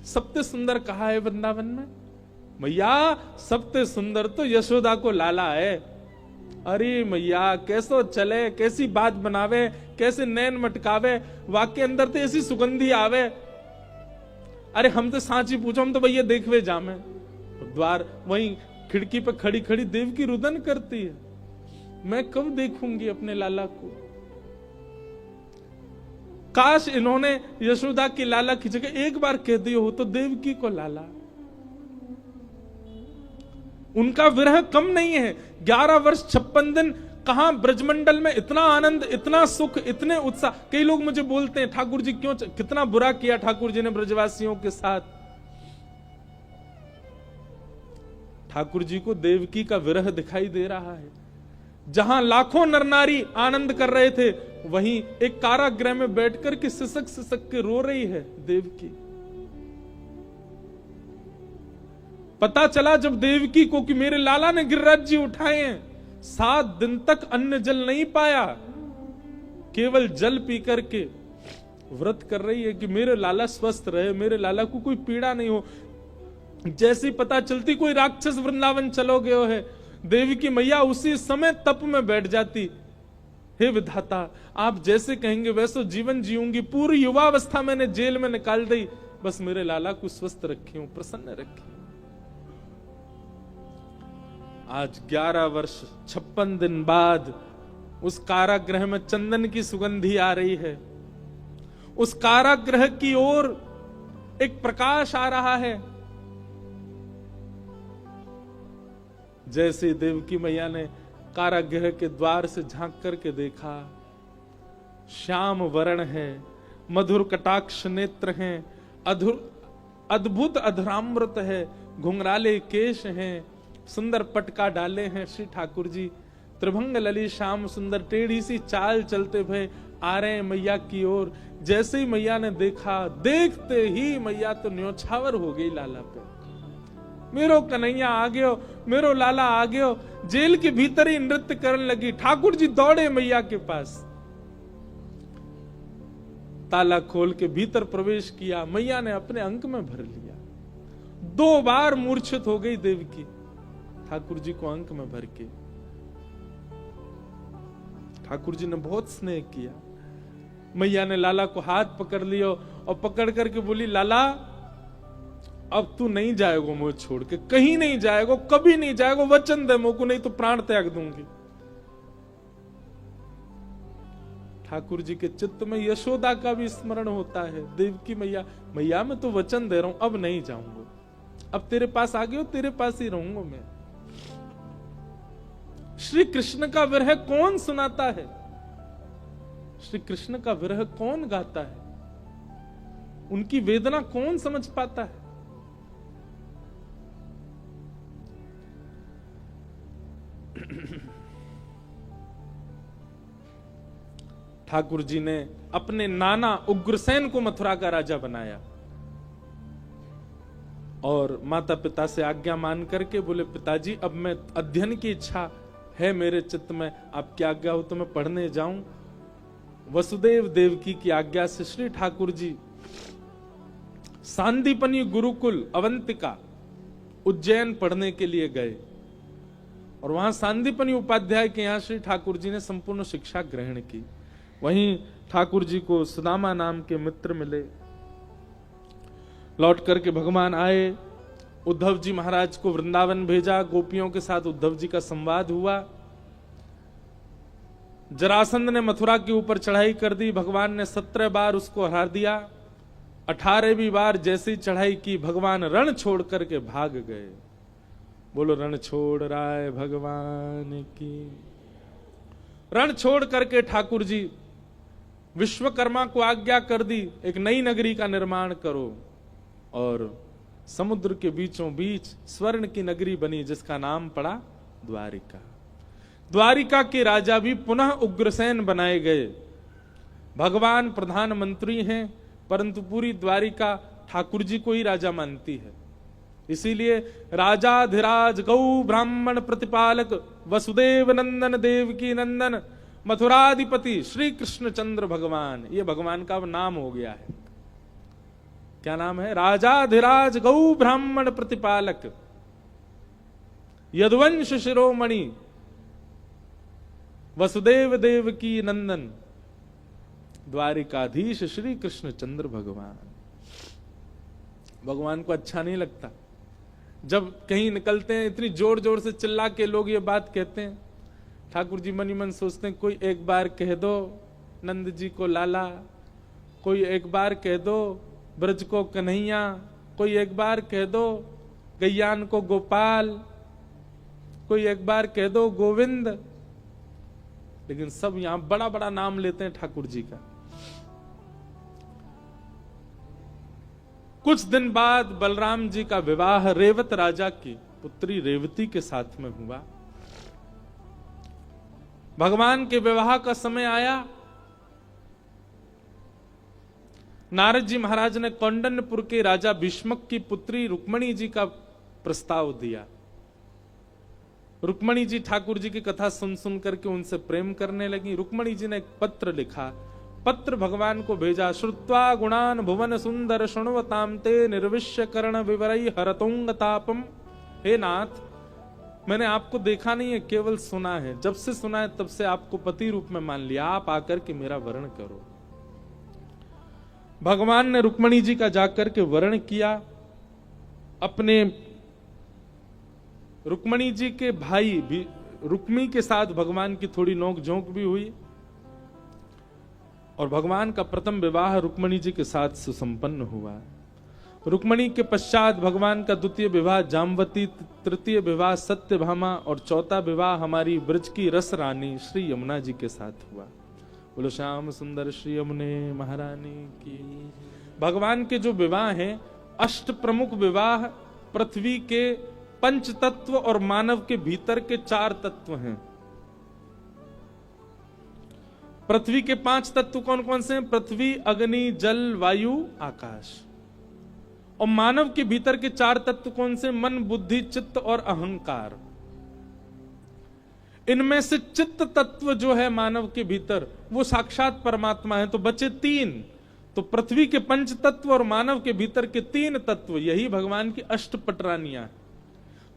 सबसे सुंदर कहा है वृंदावन में? मैया सबसे सुंदर तो यशोदा को लाला है। अरे मैया कैसो चले, कैसी बात बनावे, कैसे नैन मटकावे, वाक्य अंदर तो ऐसी सुगंधी आवे। अरे हम तो सांची पूछो, हम तो भैया देखवे जामे। द्वार वहीं खिड़की पे खड़ी खड़ी देवकी रुदन करती है। मैं कब देखूंगी अपने लाला को? काश इन्होंने यशोदा की लाला की जगह एक बार कह दिया हो तो देवकी को लाला। उनका विरह कम नहीं है। 11 वर्ष 56 दिन कहां ब्रजमंडल में इतना आनंद, इतना सुख, इतने उत्साह। कई लोग मुझे बोलते हैं ठाकुर जी क्यों, कितना बुरा किया ठाकुर जी ने ब्रजवासियों के साथ। ठाकुर जी को देवकी का विरह दिखाई दे रहा है। जहां लाखों नर नारी आनंद कर रहे थे, वहीं एक कारागृह में बैठकर के सिसक सिसक के रो रही है देवकी। पता चला जब देवकी को कि मेरे लाला ने गिरिराज जी उठाए हैं, 7 दिन तक अन्न जल नहीं पाया, केवल जल पी करके व्रत कर रही है कि मेरे लाला स्वस्थ रहे, मेरे लाला को कोई पीड़ा नहीं हो। जैसी पता चलती कोई राक्षस वृंदावन चलो गयो है, देवी की मैया उसी समय तप में बैठ जाती। हे विधाता, आप जैसे कहेंगे वैसे जीवन जीऊंगी, पूरी युवावस्था मैंने जेल में निकाल दी, बस मेरे लाला को स्वस्थ रखी हूं, प्रसन्न रखी। आज 11 वर्ष 56 दिन बाद उस कारागृह में चंदन की सुगंधी आ रही है। उस कारागृह की ओर एक प्रकाश आ रहा है। जैसे देवकी मैया ने कारागृह के द्वार से झांक करके देखा, श्याम वर्ण है, मधुर कटाक्ष नेत्र हैं, अद्भुत अधरामृत है, घुंघराले केश हैं, सुंदर पटका डाले हैं श्री ठाकुर जी, त्रिभंग लली श्याम सुंदर, टेढ़ी सी चाल चलते भय आ रहे हैं मैया की ओर। जैसे ही मैया ने देखा, देखते ही मैया तो न्योछावर हो गई लाला पे। मेरो कन्हैया आ गयो, मेरो लाला आ गयो। जेल के भीतर ही नृत्य करने लगी। ठाकुर जी दौड़े मैया के पास, ताला खोल के भीतर प्रवेश किया। मैया ने अपने अंक में भर लिया। 2 बार मूर्छित हो गई देवकी, ठाकुर जी को अंक में भर के। ठाकुर जी ने बहुत स्नेह किया। मैया ने लाला को हाथ पकड़ लिया और पकड़ करके बोली, लाला अब तू नहीं जाएगो मुझे छोड़ के, कहीं नहीं जाएगो, कभी नहीं जाएगो, वचन दे मुझको, नहीं तो प्राण त्याग दूंगी। ठाकुर जी के चित्त में यशोदा का भी स्मरण होता है। देवकी मैया, मैया मैं तो वचन दे रहा हूं, अब नहीं जाऊंगा, अब तेरे पास आ गयो, तेरे पास ही रहूंगा मैं। श्री कृष्ण का विरह कौन सुनाता है? श्री कृष्ण का विरह कौन गाता है? उनकी वेदना कौन समझ पाता है? ठाकुर जी ने अपने नाना उग्रसेन को मथुरा का राजा बनाया और माता पिता से आज्ञा मान करके बोले, पिताजी अब मैं अध्ययन की इच्छा है मेरे चित्त में, आपकी आज्ञा हो तो मैं पढ़ने जाऊं। वसुदेव देवकी की आज्ञा से श्री ठाकुर जी सांदीपनी गुरुकुल अवंतिका उज्जैन पढ़ने के लिए गए और वहां सांदीपनी उपाध्याय के यहां श्री ठाकुर जी ने संपूर्ण शिक्षा ग्रहण की। वहीं ठाकुर जी को सुदामा नाम के मित्र मिले। लौट करके भगवान आए, उद्धव जी महाराज को वृंदावन भेजा, गोपियों के साथ उद्धव जी का संवाद हुआ। जरासंध ने मथुरा के ऊपर चढ़ाई कर दी, भगवान ने 17 बार उसको हरा दिया। 18वीं बार जैसी चढ़ाई की, भगवान रण छोड़ करके भाग गए। बोलो रण छोड़ राय भगवान की। रण छोड़ करके ठाकुर जी विश्वकर्मा को आज्ञा कर दी, एक नई नगरी का निर्माण करो, और समुद्र के बीचों बीच स्वर्ण की नगरी बनी जिसका नाम पड़ा द्वारिका। द्वारिका के राजा भी पुनः उग्रसेन बनाए गए। भगवान प्रधानमंत्री हैं, परंतु पूरी द्वारिका ठाकुर जी को ही राजा मानती है। इसीलिए राजाधिराज गौ ब्राह्मण प्रतिपालक वसुदेव नंदन देवकी नंदन मथुराधिपति श्री कृष्णचंद्र भगवान, ये भगवान का नाम हो गया है। क्या नाम है? राजाधिराज गौ ब्राह्मण प्रतिपालक यदुवंश शिरोमणि वसुदेव देवकी नंदन द्वारिकाधीश श्री कृष्णचंद्र भगवान। भगवान को अच्छा नहीं लगता जब कहीं निकलते हैं, इतनी जोर जोर से चिल्ला के लोग ये बात कहते हैं। ठाकुर जी मन ही मन सोचते हैं, कोई एक बार कह दो नंद जी को लाला, कोई एक बार कह दो ब्रज को कन्हैया, कोई एक बार कह दो गैयान को गोपाल, कोई एक बार कह दो गोविंद। लेकिन सब यहां बड़ा बड़ा नाम लेते हैं ठाकुर जी का। कुछ दिन बाद बलराम जी का विवाह रेवत राजा की पुत्री रेवती के साथ में हुआ। भगवान के विवाह का समय आया। नारद जी महाराज ने कौंडन्यपुर के राजा भीष्मक की पुत्री रुक्मणी जी का प्रस्ताव दिया। रुक्मणी जी ठाकुर जी की कथा सुन सुन करके उनसे प्रेम करने लगी। रुक्मणी जी ने एक पत्र लिखा, पत्र भगवान को भेजा। श्रुत्वा गुणान भुवन सुंदर शृण्वताम ते निर्विश्य कर्ण विवरई हरतोंग तापम। हे नाथ, मैंने आपको देखा नहीं है, केवल सुना है। जब से सुना है तब से आपको पति रूप में मान लिया, आप आकर के मेरा वर्ण करो। भगवान ने रुक्मणी जी का जाकर के वर्ण किया। अपने रुक्मणी जी के भाई भी रुक्मी के साथ भगवान की थोड़ी नोक झोंक भी हुई और भगवान का प्रथम विवाह रुक्मणी जी के साथ सुसंपन्न हुआ। रुक्मणी के पश्चात भगवान का द्वितीय विवाह जामवती, तृतीय विवाह सत्यभामा और चौथा विवाह हमारी ब्रज की रस रानी श्री यमुना जी के साथ हुआ। बोलो श्याम सुंदर श्री यमुने महारानी की। भगवान के जो विवाह हैं, अष्ट प्रमुख विवाह पृथ्वी के पंच तत्व और मानव के भीतर के 4 तत्व हैं। पृथ्वी के 5 तत्व कौन कौन से हैं? पृथ्वी, अग्नि, जल, वायु, आकाश। और मानव के भीतर के 4 तत्व कौन से? मन, बुद्धि, चित्त और अहंकार। इनमें से चित्त तत्व जो है मानव के भीतर, वो साक्षात परमात्मा है। तो बचे 3। तो पृथ्वी के पंच तत्व और मानव के भीतर के 3 तत्व, यही भगवान की अष्टपटरानियां।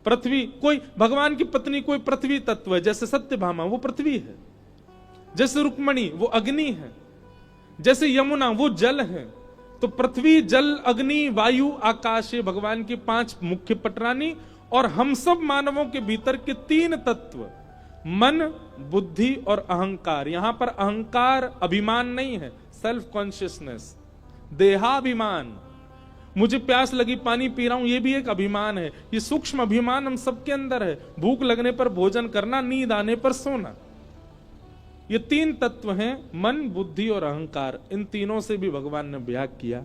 पृथ्वी, कोई भगवान की पत्नी कोई पृथ्वी तत्व है, जैसे सत्यभामा वो पृथ्वी है, जैसे रुक्मणी वो अग्नि है, जैसे यमुना वो जल है। तो पृथ्वी, जल, अग्नि, वायु, आकाश, ये भगवान की 5 मुख्य पटरानी। और हम सब मानवों के भीतर के 3 तत्व, मन, बुद्धि और अहंकार। यहां पर अहंकार अभिमान नहीं है, सेल्फ कॉन्शियसनेस, देहाभिमान। मुझे प्यास लगी, पानी पी रहा हूं, यह भी एक अभिमान है। ये सूक्ष्म अभिमान हम सबके अंदर है। भूख लगने पर भोजन करना, नींद आने पर सोना। ये 3 तत्व हैं, मन, बुद्धि और अहंकार। इन तीनों से भी भगवान ने ब्याह किया।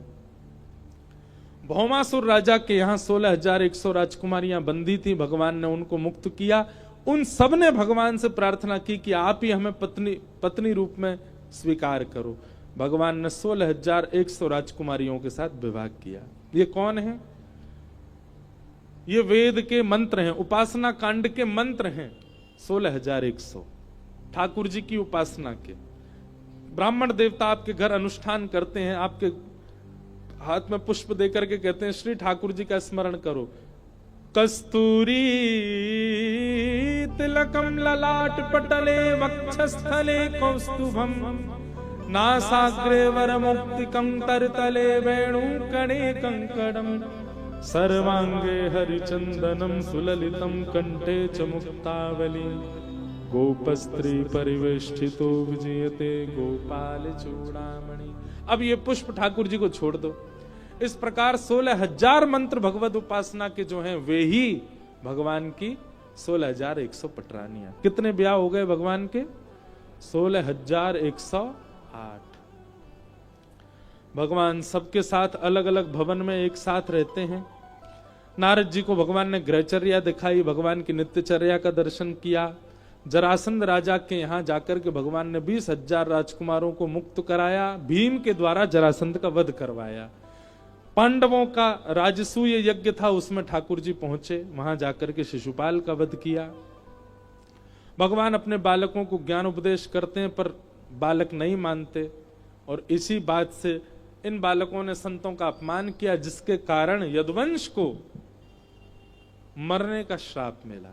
भौमासुर राजा के यहां 16,100 राजकुमारियां बंदी थी। भगवान ने उनको मुक्त किया। उन सब ने भगवान से प्रार्थना की कि आप ही हमें पत्नी रूप में स्वीकार करो। भगवान ने 16,100 राजकुमारियों के साथ विवाह किया। ये कौन है? ये वेद के मंत्र हैं, उपासना कांड के मंत्र हैं। 16,100 ठाकुर जी की उपासना के। ब्राह्मण देवता आपके घर अनुष्ठान करते हैं, आपके हाथ में पुष्प देकर के कहते हैं श्री ठाकुर जी का स्मरण करो। कस्तूरी तिलकम ललाट पटले वक्षस्थले कौस्तुभम नासाग्रे वरमुक्तिकं तरतले वेणुकणे कंकड़म सर्वांगे हरिचंदनम सुललितम कंठे च मुक्तावली गोपस्त्री परिवेष्टितो विजयते गोपाल चूड़ामणि। अब ये पुष्प ठाकुर जी को छोड़ दो। इस प्रकार 16,000 मंत्र भगवत उपासना के जो हैं वे ही भगवान की 16,100 पटरानियां। कितने ब्याह हो गए भगवान के? 16,108। भगवान सबके साथ अलग अलग भवन में एक साथ रहते हैं। नारद जी को भगवान ने गृहचर्या दिखाई, भगवान की नित्यचर्या का दर्शन किया। जरासंध राजा के यहां जाकर के भगवान ने 20,000 राजकुमारों को मुक्त कराया। भीम के द्वारा जरासंध का वध करवाया। पांडवों का राजसूय यज्ञ था, उसमें ठाकुर जी पहुंचे, वहां जाकर के शिशुपाल का वध किया। भगवान अपने बालकों को ज्ञान उपदेश करते हैं पर बालक नहीं मानते, और इसी बात से इन बालकों ने संतों का अपमान किया, जिसके कारण यदुवंश को मरने का श्राप मिला।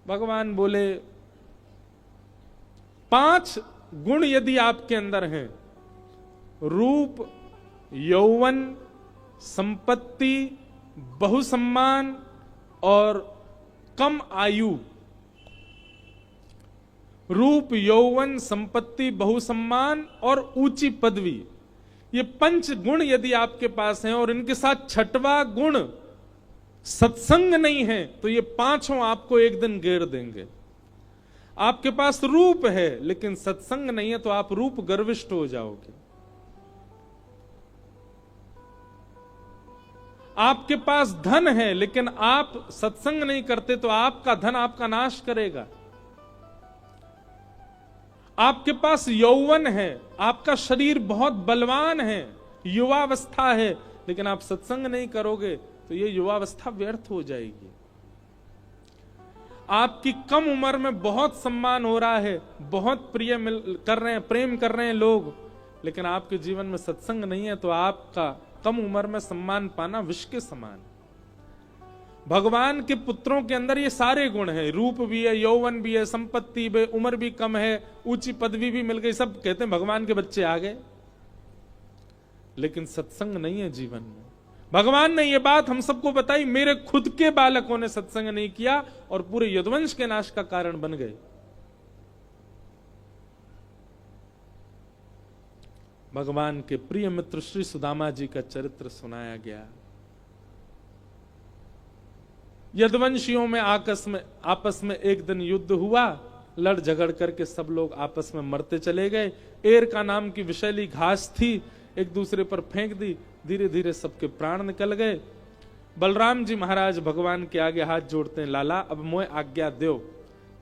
भगवान बोले 5 गुण यदि आपके अंदर हैं, रूप, यौवन, संपत्ति, बहुसम्मान और कम आयु। रूप, यौवन, संपत्ति, बहुसम्मान और ऊंची पदवी, ये 5 गुण यदि आपके पास हैं और इनके साथ 6वां गुण सत्संग नहीं है, तो ये 5 आपको एक दिन घेर देंगे। आपके पास रूप है लेकिन सत्संग नहीं है तो आप रूप गर्विष्ठ हो जाओगे। आपके पास धन है लेकिन आप सत्संग नहीं करते तो आपका धन आपका नाश करेगा। आपके पास यौवन है, आपका शरीर बहुत बलवान है, युवावस्था है, लेकिन आप सत्संग नहीं करोगे तो ये युवावस्था व्यर्थ हो जाएगी। आपकी कम उम्र में बहुत सम्मान हो रहा है, बहुत कर रहे हैं, प्रेम कर रहे हैं लोग, लेकिन आपके जीवन में सत्संग नहीं है, तो आपका कम उम्र में सम्मान पाना विष के समान। भगवान के पुत्रों के अंदर ये सारे गुण हैं, रूप भी है, यौवन भी है, संपत्ति भी, उम्र भी कम है, ऊंची पदवी भी मिल गई, सब कहते हैं भगवान के बच्चे आ गए, लेकिन सत्संग नहीं है जीवन में। भगवान ने ये बात हम सबको बताई, मेरे खुद के बालकों ने सत्संग नहीं किया और पूरे यदुवंश के नाश का कारण बन गए। भगवान के प्रिय मित्र श्री सुदामा जी का चरित्र सुनाया गया। यदुवंशियों में आपस में एक दिन युद्ध हुआ, लड़ झगड़ करके सब लोग आपस में मरते चले गए। एर का नाम की विषैली घास थी, एक दूसरे पर फेंक दी, धीरे धीरे सबके प्राण निकल गए। बलराम जी महाराज भगवान के आगे हाथ जोड़ते हैं, लाला अब मोए आज्ञा दो।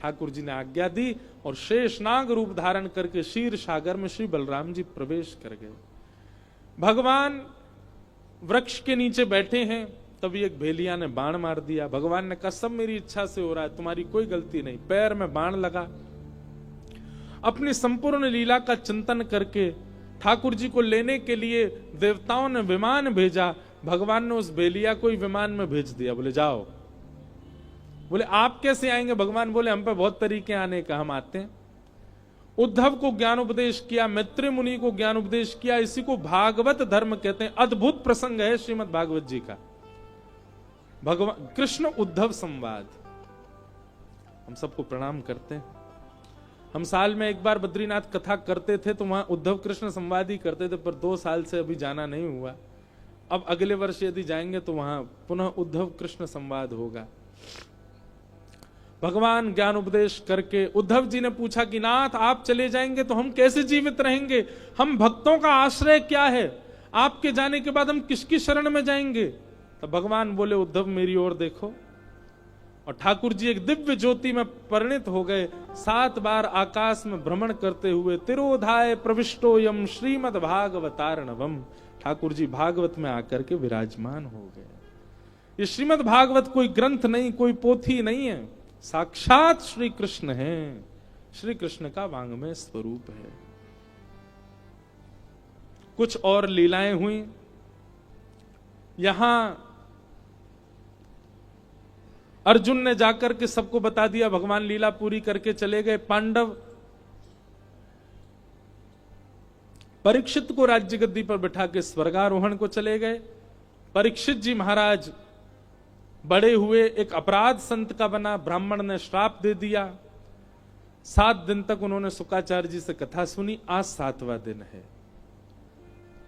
ठाकुर जी ने आज्ञा दी और शेषनाग रूप धारण करके क्षीर सागर में श्री बलराम जी प्रवेश कर गए। भगवान वृक्ष के नीचे बैठे हैं, तभी एक भेलिया ने बाण मार दिया। भगवान ने कहा सब मेरी इच्छा से हो रहा है, तुम्हारी कोई गलती नहीं। पैर में बाण लगा। अपनी संपूर्ण लीला का चिंतन करके ठाकुर जी को लेने के लिए देवताओं ने विमान भेजा। भगवान ने उस भेलिया को ही विमान में भेज दिया, बोले जाओ। बोले आप कैसे आएंगे? भगवान बोले हम पे बहुत तरीके आने का, हम आते हैं। उद्धव को ज्ञान उपदेश किया, मैत्री मुनि को ज्ञान उपदेश किया। इसी को भागवत धर्म कहते हैं। अद्भुत प्रसंग है श्रीमद् भागवत जी का, भगवान कृष्ण उद्धव संवाद। हम सबको प्रणाम करते हैं। हम साल में एक बार बद्रीनाथ कथा करते थे तो वहां उद्धव कृष्ण संवाद ही करते थे, पर 2 साल से अभी जाना नहीं हुआ। अब अगले वर्ष यदि जाएंगे तो वहां पुनः उद्धव कृष्ण संवाद होगा। भगवान ज्ञान उपदेश करके उद्धव जी ने पूछा कि नाथ आप चले जाएंगे तो हम कैसे जीवित रहेंगे? हम भक्तों का आश्रय क्या है? आपके जाने के बाद हम किसकी शरण में जाएंगे? तो भगवान बोले उद्धव मेरी ओर देखो। और ठाकुर जी एक दिव्य ज्योति में परिणित हो गए। 7 बार आकाश में भ्रमण करते हुए तिरोधाय प्रविष्टो यम श्रीमद् भागवतार्णवम, ठाकुर जी भागवत में आकर के विराजमान हो गए। ये श्रीमद् भागवत कोई ग्रंथ नहीं, कोई पोथी नहीं है, साक्षात श्री कृष्ण है। श्री कृष्ण का वांग्मय स्वरूप है। कुछ और लीलाएं हुई। यहां अर्जुन ने जाकर के सबको बता दिया, भगवान लीला पूरी करके चले गए। पांडव परीक्षित को राज्य गद्दी पर बिठा के स्वर्गारोहण को चले गए। परीक्षित जी महाराज बड़े हुए, एक अपराध संत का बना, ब्राह्मण ने श्राप दे दिया। 7 दिन तक उन्होंने शुकाचार्य जी से कथा सुनी। आज 7वां दिन है।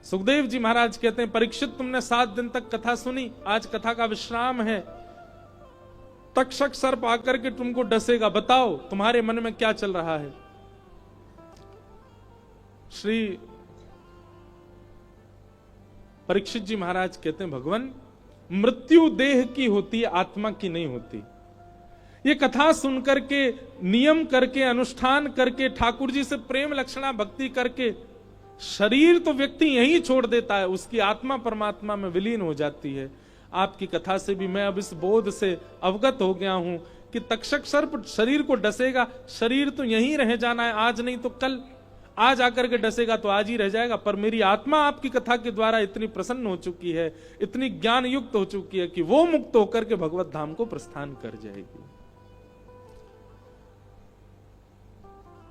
सुखदेव जी महाराज कहते हैं परीक्षित तुमने 7 दिन तक कथा सुनी, आज कथा का विश्राम है। तक्षक सर्प आकर के तुमको डसेगा, बताओ तुम्हारे मन में क्या चल रहा है? श्री परीक्षित जी महाराज कहते हैं भगवान मृत्यु देह की होती है, आत्मा की नहीं होती। ये कथा सुनकर के, नियम करके, अनुष्ठान करके, ठाकुर जी से प्रेम लक्षणा भक्ति करके शरीर तो व्यक्ति यहीं छोड़ देता है, उसकी आत्मा परमात्मा में विलीन हो जाती है। आपकी कथा से भी मैं अब इस बोध से अवगत हो गया हूं कि तक्षक सर्प शरीर को डसेगा, शरीर तो यहीं रह जाना है, आज नहीं तो कल। आज आकर के डसेगा तो आज ही रह जाएगा, पर मेरी आत्मा आपकी कथा के द्वारा इतनी प्रसन्न हो चुकी है, इतनी ज्ञान युक्त हो चुकी है कि वो मुक्त होकर के भगवत धाम को प्रस्थान कर जाएगी।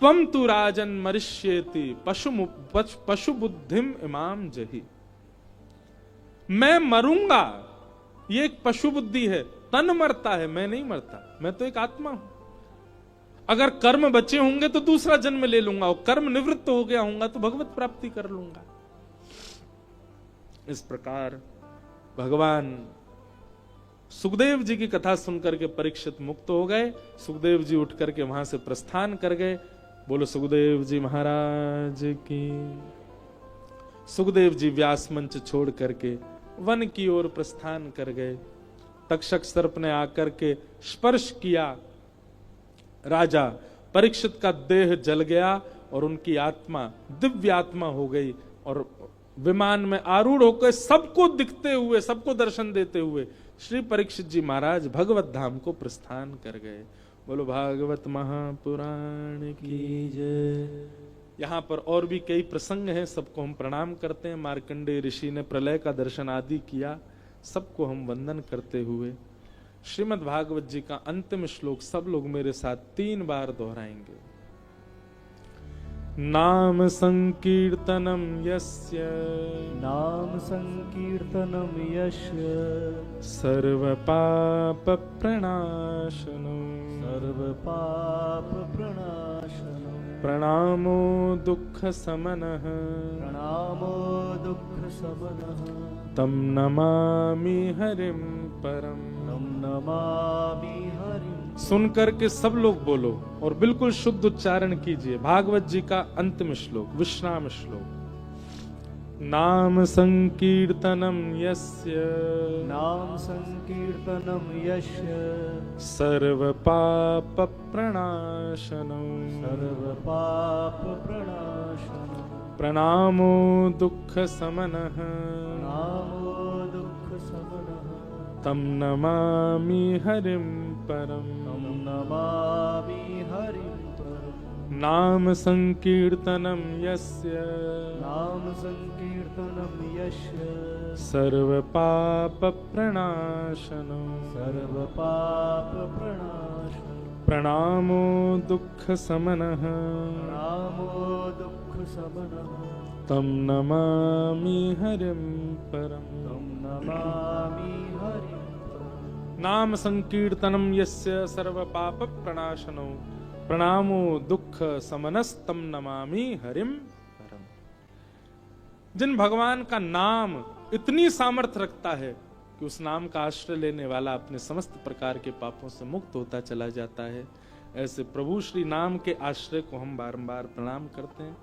त्वं तु राजन मरिष्येति पशु बुद्धिम इमाम जहि। मैं मरूंगा, ये एक पशु बुद्धि है, तन मरता है, मैं नहीं मरता, मैं तो एक आत्मा हूं। अगर कर्म बचे होंगे तो दूसरा जन्म ले लूंगा, और कर्म निवृत्त हो गया होगा तो भगवत प्राप्ति कर लूंगा। इस प्रकार भगवान सुखदेव जी की कथा सुनकर के परीक्षित मुक्त हो गए। सुखदेव जी उठ करके वहां से प्रस्थान कर गए। बोलो सुखदेव जी महाराज की। सुखदेव जी व्यास मंच छोड़ करके वन की ओर प्रस्थान कर गए। तक्षक सर्प ने आकर के स्पर्श किया, राजा परीक्षित का देह जल गया और उनकी आत्मा दिव्य आत्मा हो गई, और विमान में आरूढ़ होकर सबको दिखते हुए, सबको दर्शन देते हुए श्री परीक्षित जी महाराज भगवत धाम को प्रस्थान कर गए। बोलो भागवत महापुराण की। की जय। यहाँ पर और भी कई प्रसंग हैं, सबको हम प्रणाम करते हैं। मार्कंडेय ऋषि ने प्रलय का दर्शन आदि किया, सबको हम वंदन करते हुए श्रीमद् भागवत जी का अंतिम श्लोक सब लोग मेरे साथ 3 बार दोहराएंगे। नाम संकीर्तनम यस्य नाम संकीर्तनम यस्य सर्व पाप प्रणाशनो सर्व पाप प्रणाशनम् प्रणामो दुःख समनः प्रणामो दुःख समनः तम नमामि हरिम परम। तं नमामि हरिं। सुनकर के सब लोग बोलो और बिल्कुल शुद्ध उच्चारण कीजिए भागवत जी का अंतिम श्लोक, विश्राम श्लोक। नाम संकीर्तनम यस्य नाम संकीर्तनम यस्य सर्व पाप प्रणाशनो सर्व पाप प्रणाशनम् प्रणामो दुःख समनः नामो दुःख समनः तम नमामि हरिम परम। तं नमामि हरिं परम्। नाम संकीर्तनम यस्य नाम संकीर्तनम यस्य सर्व पाप प्रणाशनो सर्व पाप प्रणाशनम् प्रणामो दुःख समनः प्रणामो दुःख समनः तम नमामि हरिम परम। तं नमामि हरिं परम्। नाम संकीर्तनम यस्य सर्व पाप प्रणाशनो प्रणामो दुःख समनस्तम नमामि हरिम परम। जिन भगवान का नाम इतनी सामर्थ्य रखता है कि उस नाम का आश्रय लेने वाला अपने समस्त प्रकार के पापों से मुक्त होता चला जाता है, ऐसे प्रभु श्री नाम के आश्रय को हम बारंबार प्रणाम करते हैं।